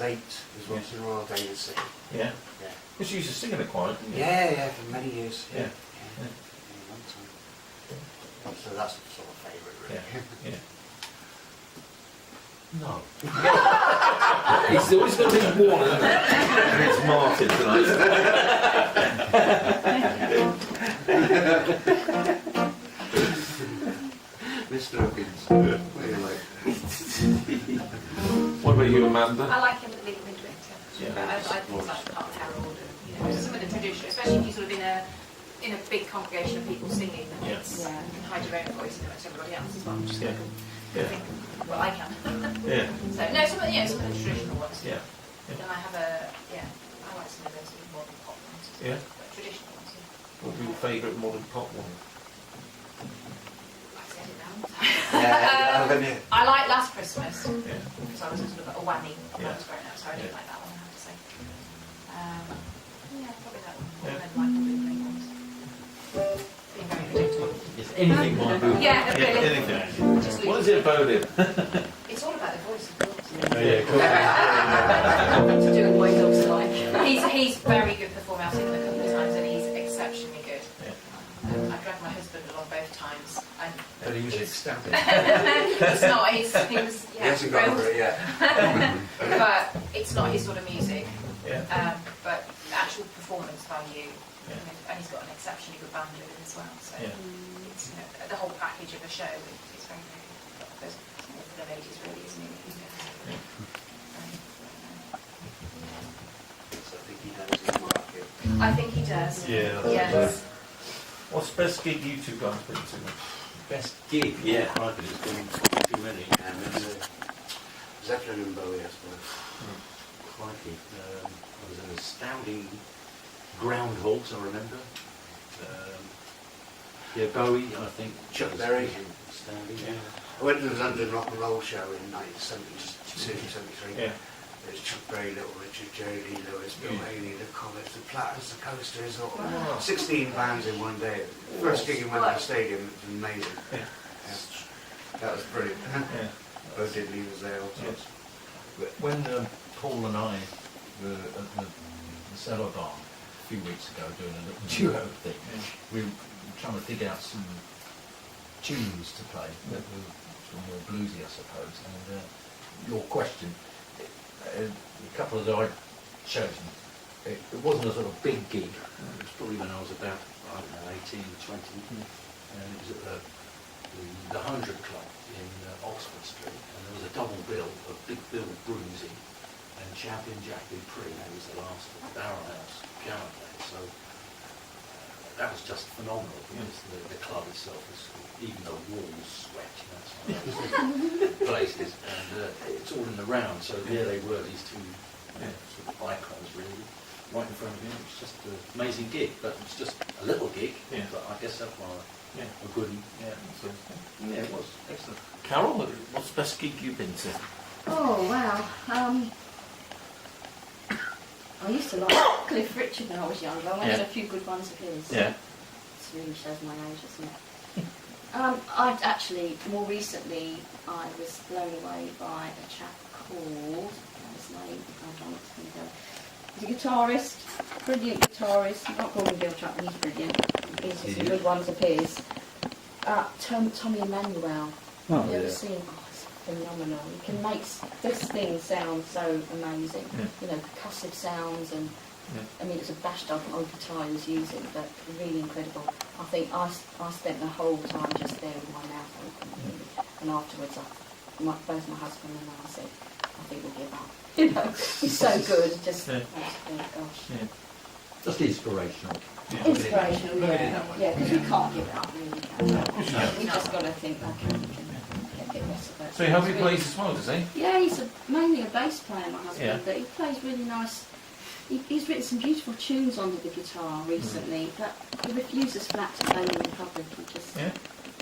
was 8, was watching the Royal Danish sing. Yeah. Yeah. Because you used to sing in the choir, didn't you? Yeah, for many years. Yeah. Yeah. A long time. So that's sort of favourite, really. Yeah. No. He's always got to be one, and it's Martin tonight. Mr. Hawkins, what do you like? What about you, Amanda? I like him at the Legal Midwinter. Yeah. But I think like Park Herald and some of the tradition, especially if you're sort of in a big congregation of people singing, and it's, you can hide your own voice and it's everybody else as well. Just think, well, I can. Yeah. So no, some of the traditional ones. Yeah. Then I have I like some of those sort of modern pop ones. Yeah. But traditional ones. Yeah. What would be your favourite modern pop one? I said it now. I like Last Christmas. Yeah. Because I was sort of a whammy when I was growing up, so I didn't like that one, I have to say. Probably that one. Yeah. And then like the Blue Green ones. Being very predictable. It's anything my boot. Yeah, really. Anything. Just What is it about it? It's all about the voice, of course. Oh, yeah, cool. To do with what he looks like. He's very good performer. I've seen him a couple of times and he's exceptionally good. Yeah. I dragged my husband along both times. And But he was ecstatic. it's not, he was, He hasn't got over it yet. but it's not his sort of music. Yeah. But the actual performance value, Yeah. and he's got an exceptionally good band with him as well. So Yeah. it's the whole package of a show. It's very, very good. There's more for the ladies, really, isn't it? So I think he knows his market. I think he does. Yeah. Yes. What's the best gig you two guys been to? Best gig? Yeah. I think it's been too many. And it's Zeppelin and Bowie, I suppose. Crikey. It was an astounding groundhogs, I remember. Bowie, I think. Chuck Berry. Astounding, I went to the London Rock and Roll show in 1972, 73. Yeah. There's Chuck Berry, Little Richard, Jerry Lee Lewis, Bill Haley, The Comets, The Platters, The Coasters, all 16 bands in one day. First gig in Wembley Stadium, it was amazing. Yeah. That was brilliant. Yeah. Both Diddley was there also. When Paul and I were at the Cellar Bar a few weeks ago doing a little duo thing, we were trying to dig out some tunes to play that were sort of more bluesy, I suppose. And your question, a couple of that I'd chosen, it wasn't a sort of big gig. It was probably when I was about, I don't know, 18, 20, and it was at the 100 Club in Oxford Street, and there was a double bill of Big Bill Bruising and Champion Jack Dupree. That was the last of the Barrelhouse piano player. So that was just phenomenal because the club itself was, even though walls sweat, that's the place is, and it's all in the round. So there they were, these two sort of icons really, right in front of me. It was just an amazing gig, but it was just a little gig. Yeah. But I guess that's why a good one. Yeah, it was excellent. Carol, what's the best gig you've been to? Oh wow. I used to like Cliff Richard when I was younger. I went to a few good ones of his. Yeah. This really shows my age, doesn't it? I'd actually, more recently, I was blown away by a chap called, his name, hold on, it's going to go. He's a guitarist, brilliant guitarist. You can't call him Bill Chapman, he's brilliant. He's some good ones of his. Tommy Emmanuel. Have you ever seen? Oh, it's phenomenal. He can make this thing sound so amazing. You know, percussive sounds and. I mean, it's a bashed up old guitar he was using, but really incredible. I think I spent the whole time just there with my mouth open. And afterwards, both my husband and I said, I think we'll give up. You know, he's so good. Just, oh gosh. Yeah. Just inspirational. Inspirational, yeah, because we can't give it up, really. We just got to think, okay, we can get less of it. So how he plays as well, does he? Yeah, he's mainly a bass player, my husband, Yeah. but he plays really nice. He's written some beautiful tunes onto the guitar recently, but he refuses flat to play them in public.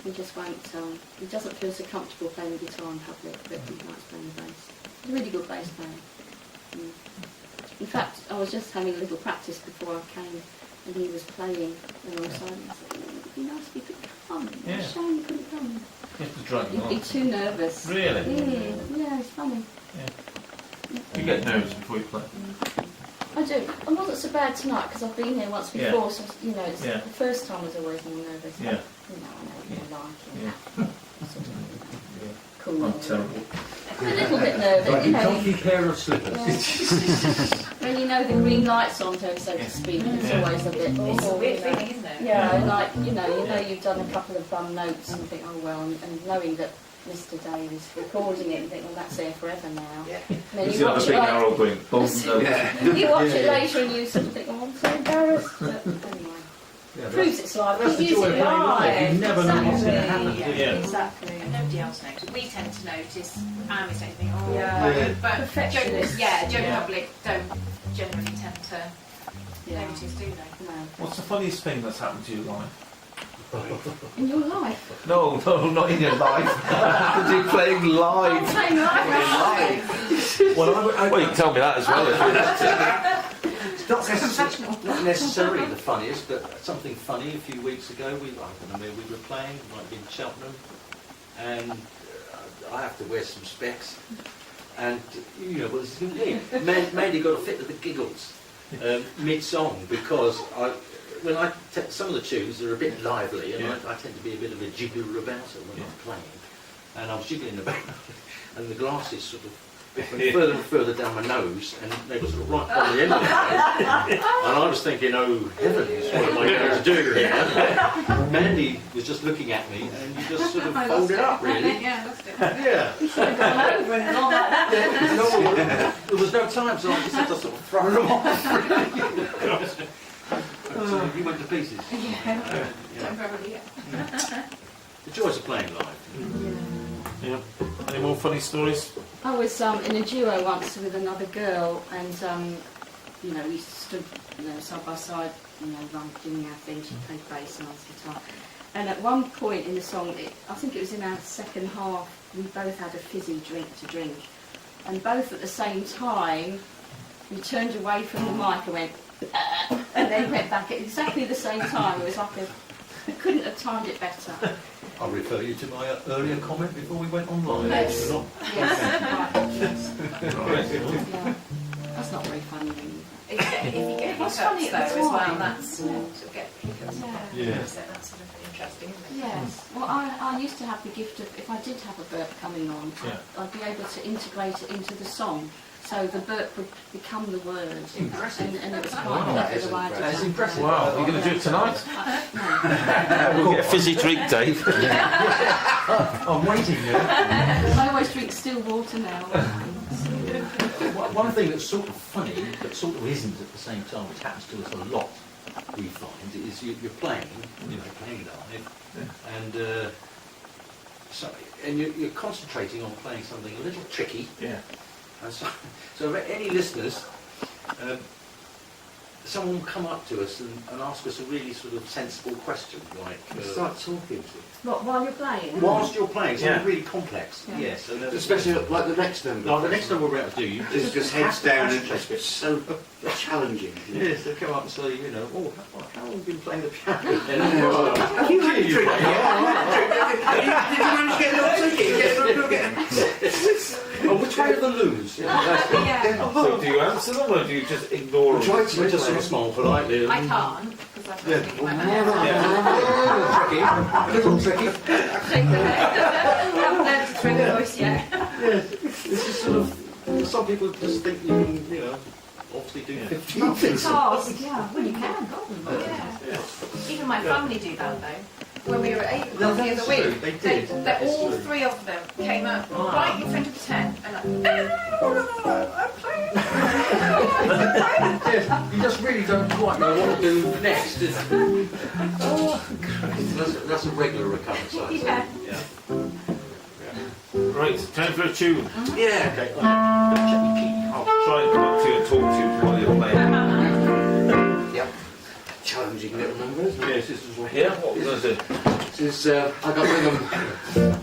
He just won't. He doesn't feel so comfortable playing the guitar in public, but he likes playing the bass. He's a really good bass player. In fact, I was just having a little practice before I came, and he was playing alongside me. I said, oh, it'd be nice if you could come. It's a shame you couldn't come. You have to drag him He'd be too nervous. Really? Yeah, it's funny. You get nervous before you play? I do. I wasn't so bad tonight because I've been here once before, Yeah. so you know, it's the first time I was always more nervous. Yeah. You know, I know you like it. Sort of, cool. I'm terrible. A little bit nervous, Like you a know. comfy pair of slippers. When you know the green light's on, so to speak, it's always a bit. It's a oh, weird you know. feeling, isn't it? Yeah, like you know you've done a couple of bum notes and think, oh well, and knowing that Mr. Dave is recording it, and think, well, that's there forever now. Yeah. And then You you see like watch a it big later. arrow going, boom, no. You watch it later and you sort of think, oh, I'm so embarrassed. But anyway, proves it's live. That's the Use joy it of playing live. You live. never know what's going to Exactly. happen. Yeah, Yeah. exactly. And nobody else knows. We tend to notice our mistakes, think, oh, Yeah. but Perfectionists. general Yeah. public don't generally tend to Yeah. notice, do they? No. What's the funniest thing that's happened to you live? In your life. No, not in your life. Because you're playing live. Playing live. Well, Well, you can tell me that as well if you want to. It's not necessarily the funniest, but something funny. A few weeks ago, I don't know where we were playing, might have been Cheltenham, and I have to wear some specs, and you know what this is going to be. Mandy got a fit of the giggles mid-song because some of the tunes are a bit lively, and I tend to be a bit of a jiggler about it when I'm playing, and I was jiggling about, and the glasses sort of went further and further down my nose, and they were sort of right on the end of it. And I was thinking, oh heavens, what am I going to do here? Mandy was just looking at me, and you just sort of fold it up, really. Yeah, that's it. Yeah. Over and all like that. There was no time, so I just had to sort of throw them off. So you went to pieces. Temporarily, yeah. The joys of playing live. Yeah. Any more funny stories? I was in a duo once with another girl, and you know, we stood, you know, side by side, you know, doing our thing. She played bass and I was guitar. And at one point in the song, I think it was in our second half, we both had a fizzy drink to drink, and both at the same time, we turned away from the mic and went, and then went back at exactly the same time. It was like we couldn't have timed it better. I'll refer you to my earlier comment before we went online. Yes. Not- Yes, right, yes. Right. Yeah. That's not very funny, really. If you get What's hiccups funny though at as the well, time? that's sort of get hiccups. Yeah. So that's sort of interesting, isn't it? Yes. Well, I used to have the gift of, if I did have a burp coming on, I'd be able to integrate it into the song. So the burp would become the word. Impressive. And it was quite Wow. clever the way I did That's that. impressive. Wow, you're going to do it tonight? No. We'll get a fizzy drink, Dave. I'm waiting there. I always drink still water now. One thing that's sort of funny, but sort of isn't at the same time, which happens to us a lot, we find, is you're playing, playing live, and you're concentrating on playing something a little tricky. Yeah. And so any listeners, someone will come up to us and ask us a really sort of sensible question, like Start talking to What, while you're playing? whilst you're playing something Yeah. really complex. Yeah. Yes. And, especially like the next number. like the next number we're about to do, you Just heads down and it's so challenging. Yes, they come up and say, you know, oh, how long have you been playing the piano? Have you had a drink? Did you manage to get a little ticket? Oh, which way are the loons? Yeah. So do you answer them or do you just ignore them? Try We just sort of smile politely. I can't, because I've got to think in my head. Little tricky. Shake the head. I haven't learned to throw the voice yet. Yes, this is sort of, some people just think you can, obviously do 15 things. Task, yeah. Well, you can, can't you? Yeah. Even my family do that, though. When we were at Avon the other That's week, true, they did. all three of them came up right in front of the tent and like, I'm playing. Yes, you just really don't quite know what to do next, do you? That's a regular occurrence, I'd say. Yeah. Right, time for a tune. Yeah. Okay, I'm going to check your key. I'll try and come up to you and talk to you while you're playing. Yep. Challenging little number, isn't it? Yes, this is what. Yeah, what was I do? This is, I got rid of them.